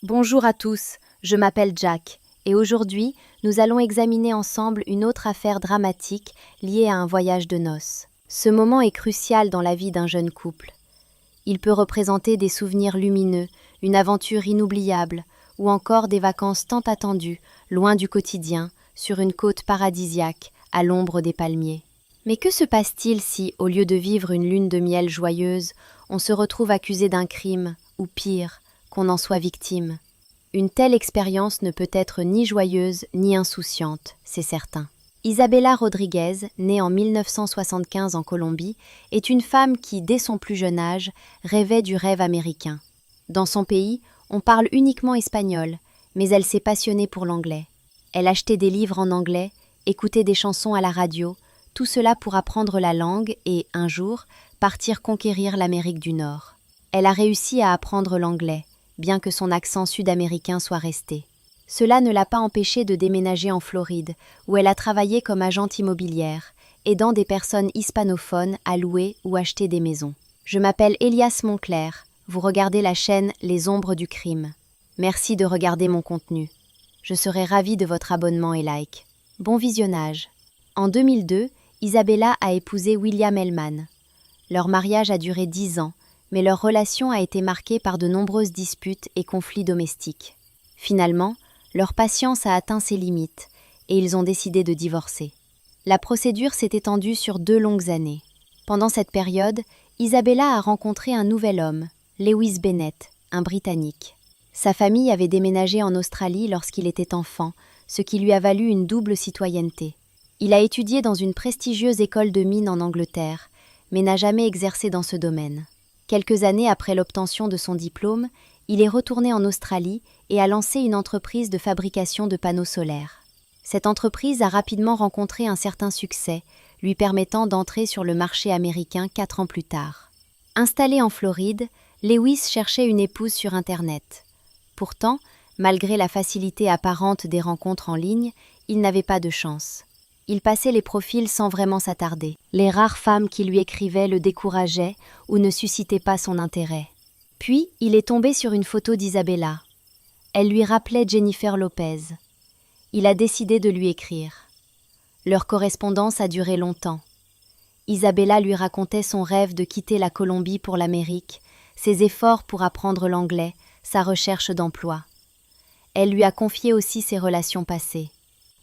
Bonjour à tous, je m'appelle Jack, et aujourd'hui, nous allons examiner ensemble une autre affaire dramatique liée à un voyage de noces. Ce moment est crucial dans la vie d'un jeune couple. Il peut représenter des souvenirs lumineux, une aventure inoubliable, ou encore des vacances tant attendues, loin du quotidien, sur une côte paradisiaque, à l'ombre des palmiers. Mais que se passe-t-il si, au lieu de vivre une lune de miel joyeuse, on se retrouve accusé d'un crime, ou pire, qu'on en soit victime? Une telle expérience ne peut être ni joyeuse ni insouciante, c'est certain. Isabela Rodriguez, née en 1975 en Colombie, est une femme qui, dès son plus jeune âge, rêvait du rêve américain. Dans son pays, on parle uniquement espagnol, mais elle s'est passionnée pour l'anglais. Elle achetait des livres en anglais, écoutait des chansons à la radio, tout cela pour apprendre la langue et, un jour, partir conquérir l'Amérique du Nord. Elle a réussi à apprendre l'anglais, bien que son accent sud-américain soit resté. Cela ne l'a pas empêchée de déménager en Floride, où elle a travaillé comme agente immobilière, aidant des personnes hispanophones à louer ou acheter des maisons. Je m'appelle Elias Monclerc, vous regardez la chaîne Les Ombres du Crime. Merci de regarder mon contenu. Je serai ravie de votre abonnement et like. Bon visionnage. En 2002, Isabela a épousé William Hellman. Leur mariage a duré 10 ans, mais leur relation a été marquée par de nombreuses disputes et conflits domestiques. Finalement, leur patience a atteint ses limites, et ils ont décidé de divorcer. La procédure s'est étendue sur 2 longues années. Pendant cette période, Isabela a rencontré un nouvel homme, Lewis Bennett, un Britannique. Sa famille avait déménagé en Australie lorsqu'il était enfant, ce qui lui a valu une double citoyenneté. Il a étudié dans une prestigieuse école de mines en Angleterre, mais n'a jamais exercé dans ce domaine. Quelques années après l'obtention de son diplôme, il est retourné en Australie et a lancé une entreprise de fabrication de panneaux solaires. Cette entreprise a rapidement rencontré un certain succès, lui permettant d'entrer sur le marché américain 4 ans plus tard. Installé en Floride, Lewis cherchait une épouse sur Internet. Pourtant, malgré la facilité apparente des rencontres en ligne, il n'avait pas de chance. Il passait les profils sans vraiment s'attarder. Les rares femmes qui lui écrivaient le décourageaient ou ne suscitaient pas son intérêt. Puis, il est tombé sur une photo d'Isabela. Elle lui rappelait Jennifer Lopez. Il a décidé de lui écrire. Leur correspondance a duré longtemps. Isabela lui racontait son rêve de quitter la Colombie pour l'Amérique, ses efforts pour apprendre l'anglais, sa recherche d'emploi. Elle lui a confié aussi ses relations passées.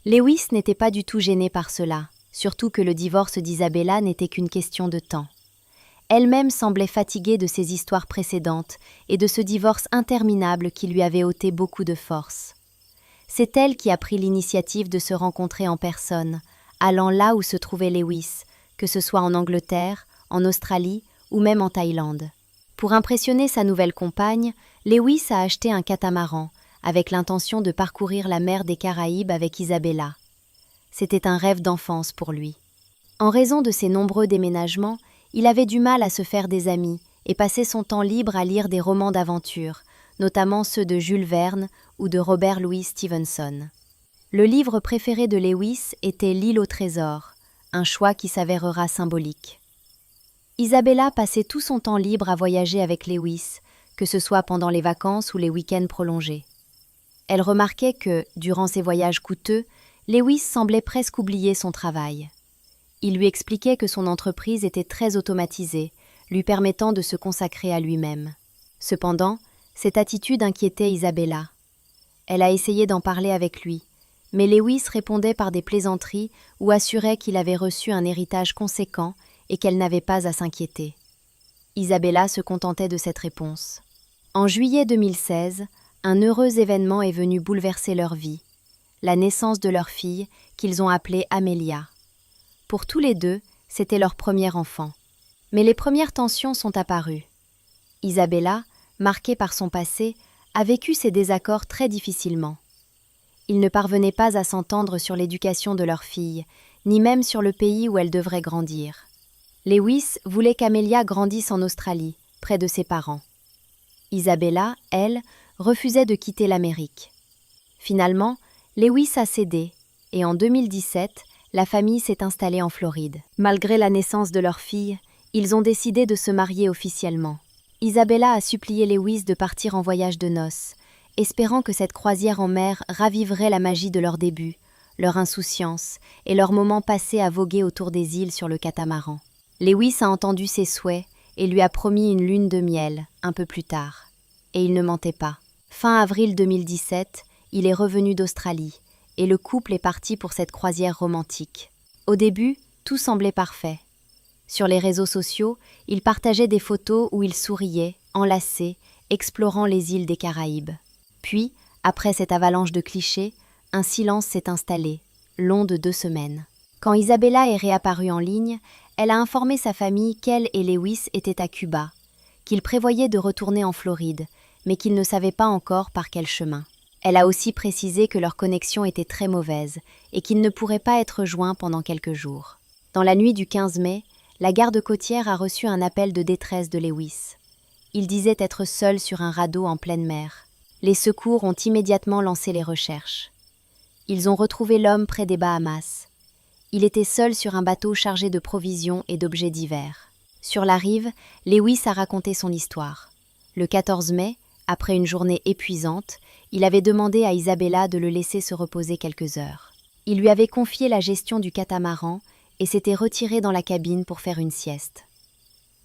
Lewis n'était pas du tout gêné par cela, surtout que le divorce d'Isabela n'était qu'une question de temps. Elle-même semblait fatiguée de ses histoires précédentes et de ce divorce interminable qui lui avait ôté beaucoup de force. C'est elle qui a pris l'initiative de se rencontrer en personne, allant là où se trouvait Lewis, que ce soit en Angleterre, en Australie ou même en Thaïlande. Pour impressionner sa nouvelle compagne, Lewis a acheté un catamaran, avec l'intention de parcourir la mer des Caraïbes avec Isabela. C'était un rêve d'enfance pour lui. En raison de ses nombreux déménagements, il avait du mal à se faire des amis et passait son temps libre à lire des romans d'aventure, notamment ceux de Jules Verne ou de Robert Louis Stevenson. Le livre préféré de Lewis était L'île au trésor, un choix qui s'avérera symbolique. Isabela passait tout son temps libre à voyager avec Lewis, que ce soit pendant les vacances ou les week-ends prolongés. Elle remarquait que, durant ses voyages coûteux, Lewis semblait presque oublier son travail. Il lui expliquait que son entreprise était très automatisée, lui permettant de se consacrer à lui-même. Cependant, cette attitude inquiétait Isabela. Elle a essayé d'en parler avec lui, mais Lewis répondait par des plaisanteries ou assurait qu'il avait reçu un héritage conséquent et qu'elle n'avait pas à s'inquiéter. Isabela se contentait de cette réponse. En juillet 2016, un heureux événement est venu bouleverser leur vie, la naissance de leur fille, qu'ils ont appelée Amelia. Pour tous les deux, c'était leur premier enfant. Mais les premières tensions sont apparues. Isabela, marquée par son passé, a vécu ces désaccords très difficilement. Ils ne parvenaient pas à s'entendre sur l'éducation de leur fille, ni même sur le pays où elle devrait grandir. Lewis voulait qu'Amelia grandisse en Australie, près de ses parents. Isabela, elle, refusait de quitter l'Amérique. Finalement, Lewis a cédé, et en 2017, la famille s'est installée en Floride. Malgré la naissance de leur fille, ils ont décidé de se marier officiellement. Isabela a supplié Lewis de partir en voyage de noces, espérant que cette croisière en mer raviverait la magie de leur début, leur insouciance et leurs moments passés à voguer autour des îles sur le catamaran. Lewis a entendu ses souhaits et lui a promis une lune de miel, un peu plus tard. Et il ne mentait pas. Fin avril 2017, il est revenu d'Australie, et le couple est parti pour cette croisière romantique. Au début, tout semblait parfait. Sur les réseaux sociaux, il partageait des photos où il souriait, enlacé, explorant les îles des Caraïbes. Puis, après cette avalanche de clichés, un silence s'est installé, long de 2 semaines. Quand Isabella est réapparue en ligne, elle a informé sa famille qu'elle et Lewis étaient à Cuba, qu'ils prévoyaient de retourner en Floride, mais qu'ils ne savaient pas encore par quel chemin. Elle a aussi précisé que leur connexion était très mauvaise et qu'ils ne pourraient pas être joints pendant quelques jours. Dans la nuit du 15 mai, la garde côtière a reçu un appel de détresse de Lewis. Il disait être seul sur un radeau en pleine mer. Les secours ont immédiatement lancé les recherches. Ils ont retrouvé l'homme près des Bahamas. Il était seul sur un bateau chargé de provisions et d'objets divers. Sur la rive, Lewis a raconté son histoire. Le 14 mai, après une journée épuisante, il avait demandé à Isabella de le laisser se reposer quelques heures. Il lui avait confié la gestion du catamaran et s'était retiré dans la cabine pour faire une sieste.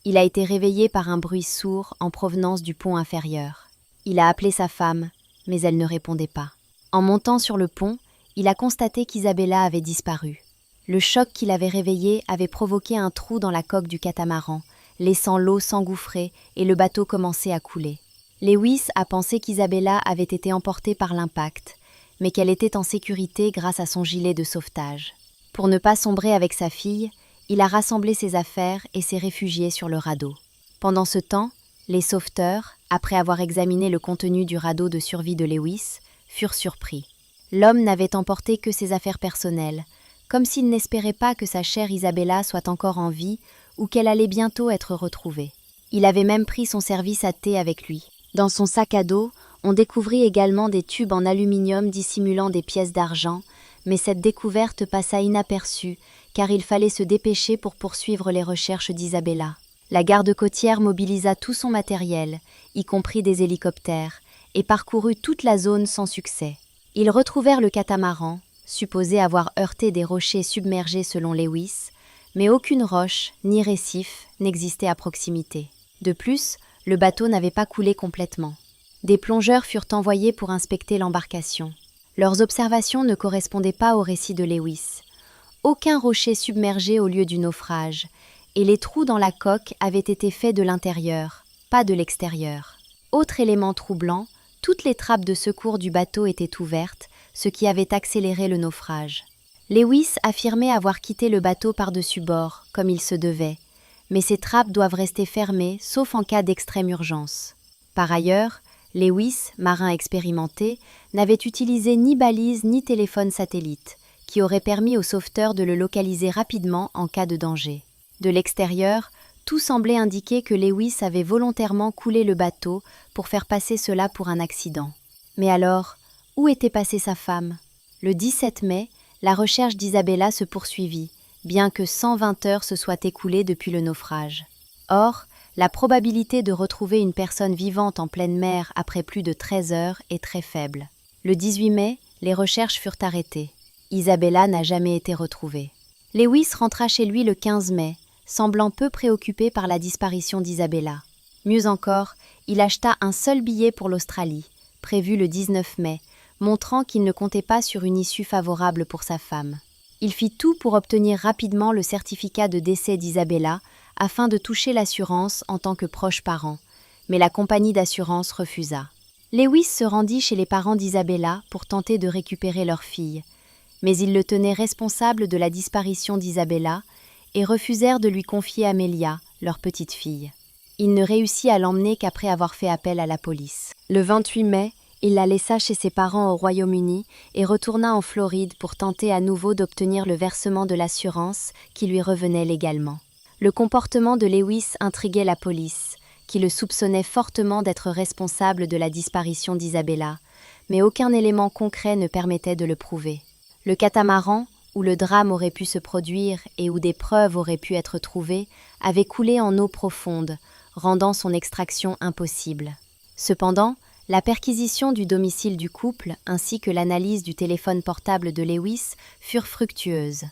Il a été réveillé par un bruit sourd en provenance du pont inférieur. Il a appelé sa femme, mais elle ne répondait pas. En montant sur le pont, il a constaté qu'Isabella avait disparu. Le choc qui l'avait réveillé avait provoqué un trou dans la coque du catamaran, laissant l'eau s'engouffrer et le bateau commencer à couler. Lewis a pensé qu'Isabella avait été emportée par l'impact, mais qu'elle était en sécurité grâce à son gilet de sauvetage. Pour ne pas sombrer avec sa fille, il a rassemblé ses affaires et s'est réfugié sur le radeau. Pendant ce temps, les sauveteurs, après avoir examiné le contenu du radeau de survie de Lewis, furent surpris. L'homme n'avait emporté que ses affaires personnelles, comme s'il n'espérait pas que sa chère Isabella soit encore en vie ou qu'elle allait bientôt être retrouvée. Il avait même pris son service à thé avec lui. Dans son sac à dos, on découvrit également des tubes en aluminium dissimulant des pièces d'argent, mais cette découverte passa inaperçue car il fallait se dépêcher pour poursuivre les recherches d'Isabella. La garde côtière mobilisa tout son matériel, y compris des hélicoptères, et parcourut toute la zone sans succès. Ils retrouvèrent le catamaran, supposé avoir heurté des rochers submergés selon Lewis, mais aucune roche ni récif n'existait à proximité. De plus, le bateau n'avait pas coulé complètement. Des plongeurs furent envoyés pour inspecter l'embarcation. Leurs observations ne correspondaient pas au récit de Lewis. Aucun rocher submergé au lieu du naufrage, et les trous dans la coque avaient été faits de l'intérieur, pas de l'extérieur. Autre élément troublant, toutes les trappes de secours du bateau étaient ouvertes, ce qui avait accéléré le naufrage. Lewis affirmait avoir quitté le bateau par-dessus bord, comme il se devait, mais ces trappes doivent rester fermées, sauf en cas d'extrême urgence. Par ailleurs, Lewis, marin expérimenté, n'avait utilisé ni balise ni téléphone satellite, qui aurait permis aux sauveteurs de le localiser rapidement en cas de danger. De l'extérieur, tout semblait indiquer que Lewis avait volontairement coulé le bateau pour faire passer cela pour un accident. Mais alors, où était passée sa femme ? Le 17 mai, la recherche d'Isabella se poursuivit, bien que 120 heures se soient écoulées depuis le naufrage. Or, la probabilité de retrouver une personne vivante en pleine mer après plus de 13 heures est très faible. Le 18 mai, les recherches furent arrêtées. Isabella n'a jamais été retrouvée. Lewis rentra chez lui le 15 mai, semblant peu préoccupé par la disparition d'Isabella. Mieux encore, il acheta un seul billet pour l'Australie, prévu le 19 mai, montrant qu'il ne comptait pas sur une issue favorable pour sa femme. Il fit tout pour obtenir rapidement le certificat de décès d'Isabella afin de toucher l'assurance en tant que proche parent, mais la compagnie d'assurance refusa. Lewis se rendit chez les parents d'Isabella pour tenter de récupérer leur fille, mais ils le tenaient responsable de la disparition d'Isabella et refusèrent de lui confier Amelia, leur petite fille. Il ne réussit à l'emmener qu'après avoir fait appel à la police. Le 28 mai, il la laissa chez ses parents au Royaume-Uni et retourna en Floride pour tenter à nouveau d'obtenir le versement de l'assurance qui lui revenait légalement. Le comportement de Lewis intriguait la police, qui le soupçonnait fortement d'être responsable de la disparition d'Isabella, mais aucun élément concret ne permettait de le prouver. Le catamaran, où le drame aurait pu se produire et où des preuves auraient pu être trouvées, avait coulé en eau profonde, rendant son extraction impossible. Cependant, La perquisition du domicile du couple ainsi que l'analyse du téléphone portable de Lewis furent fructueuses.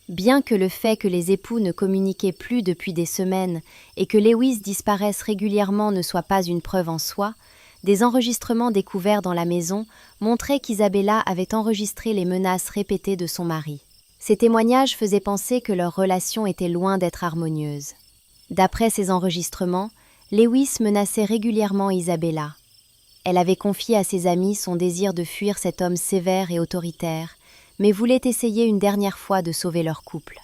Bien que le fait que les époux ne communiquaient plus depuis des semaines et que Lewis disparaisse régulièrement ne soit pas une preuve en soi, des enregistrements découverts dans la maison montraient qu'Isabella avait enregistré les menaces répétées de son mari. Ces témoignages faisaient penser que leur relation était loin d'être harmonieuse. D'après ces enregistrements, Lewis menaçait régulièrement Isabella. Elle avait confié à ses amis son désir de fuir cet homme sévère et autoritaire, mais voulait essayer une dernière fois de sauver leur couple.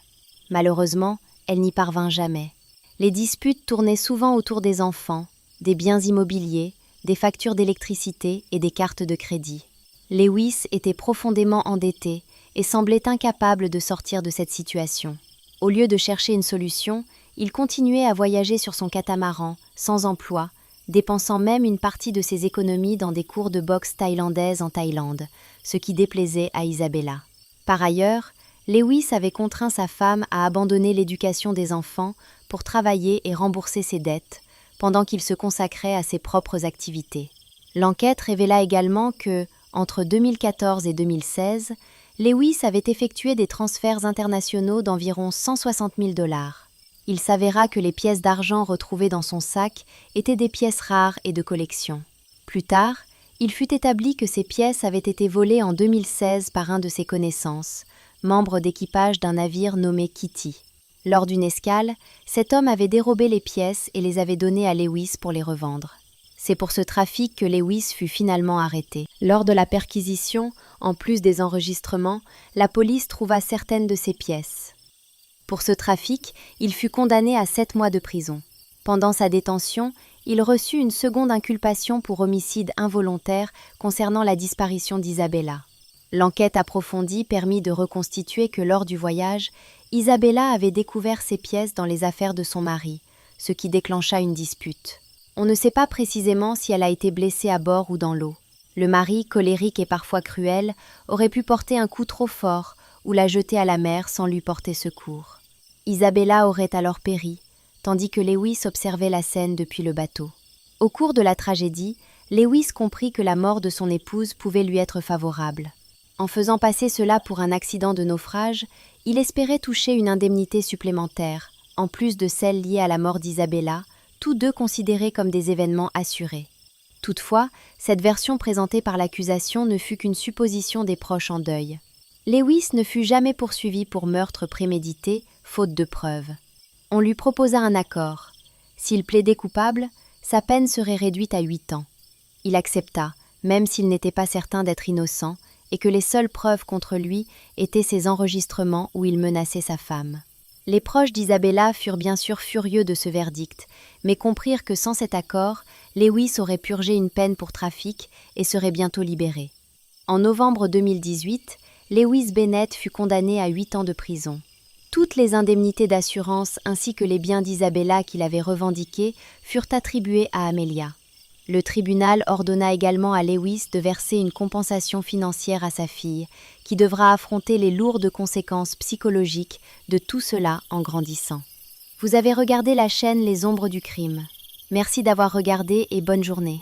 Malheureusement, elle n'y parvint jamais. Les disputes tournaient souvent autour des enfants, des biens immobiliers, des factures d'électricité et des cartes de crédit. Lewis était profondément endetté et semblait incapable de sortir de cette situation. Au lieu de chercher une solution, il continuait à voyager sur son catamaran, sans emploi, dépensant même une partie de ses économies dans des cours de boxe thaïlandaise en Thaïlande, ce qui déplaisait à Isabella. Par ailleurs, Lewis avait contraint sa femme à abandonner l'éducation des enfants pour travailler et rembourser ses dettes, pendant qu'il se consacrait à ses propres activités. L'enquête révéla également que, entre 2014 et 2016, Lewis avait effectué des transferts internationaux d'environ 160 000 $. Il s'avéra que les pièces d'argent retrouvées dans son sac étaient des pièces rares et de collection. Plus tard, il fut établi que ces pièces avaient été volées en 2016 par un de ses connaissances, membre d'équipage d'un navire nommé Kitty. Lors d'une escale, cet homme avait dérobé les pièces et les avait données à Lewis pour les revendre. C'est pour ce trafic que Lewis fut finalement arrêté. Lors de la perquisition, en plus des enregistrements, la police trouva certaines de ces pièces. Pour ce trafic, il fut condamné à 7 mois de prison. Pendant sa détention, il reçut une seconde inculpation pour homicide involontaire concernant la disparition d'Isabella. L'enquête approfondie permit de reconstituer que lors du voyage, Isabella avait découvert ces pièces dans les affaires de son mari, ce qui déclencha une dispute. On ne sait pas précisément si elle a été blessée à bord ou dans l'eau. Le mari, colérique et parfois cruel, aurait pu porter un coup trop fort ou la jeter à la mer sans lui porter secours. Isabella aurait alors péri, tandis que Lewis observait la scène depuis le bateau. Au cours de la tragédie, Lewis comprit que la mort de son épouse pouvait lui être favorable. En faisant passer cela pour un accident de naufrage, il espérait toucher une indemnité supplémentaire, en plus de celle liée à la mort d'Isabella, tous deux considérés comme des événements assurés. Toutefois, cette version présentée par l'accusation ne fut qu'une supposition des proches en deuil. Lewis ne fut jamais poursuivi pour meurtre prémédité, faute de preuves. On lui proposa un accord. S'il plaidait coupable, sa peine serait réduite à 8 ans. Il accepta, même s'il n'était pas certain d'être innocent, et que les seules preuves contre lui étaient ses enregistrements où il menaçait sa femme. Les proches d'Isabella furent bien sûr furieux de ce verdict, mais comprirent que sans cet accord, Lewis aurait purgé une peine pour trafic et serait bientôt libéré. En novembre 2018, Lewis Bennett fut condamné à 8 ans de prison. Toutes les indemnités d'assurance ainsi que les biens d'Isabella qu'il avait revendiqués furent attribués à Amelia. Le tribunal ordonna également à Lewis de verser une compensation financière à sa fille, qui devra affronter les lourdes conséquences psychologiques de tout cela en grandissant. Vous avez regardé la chaîne Les Ombres du Crime. Merci d'avoir regardé et bonne journée.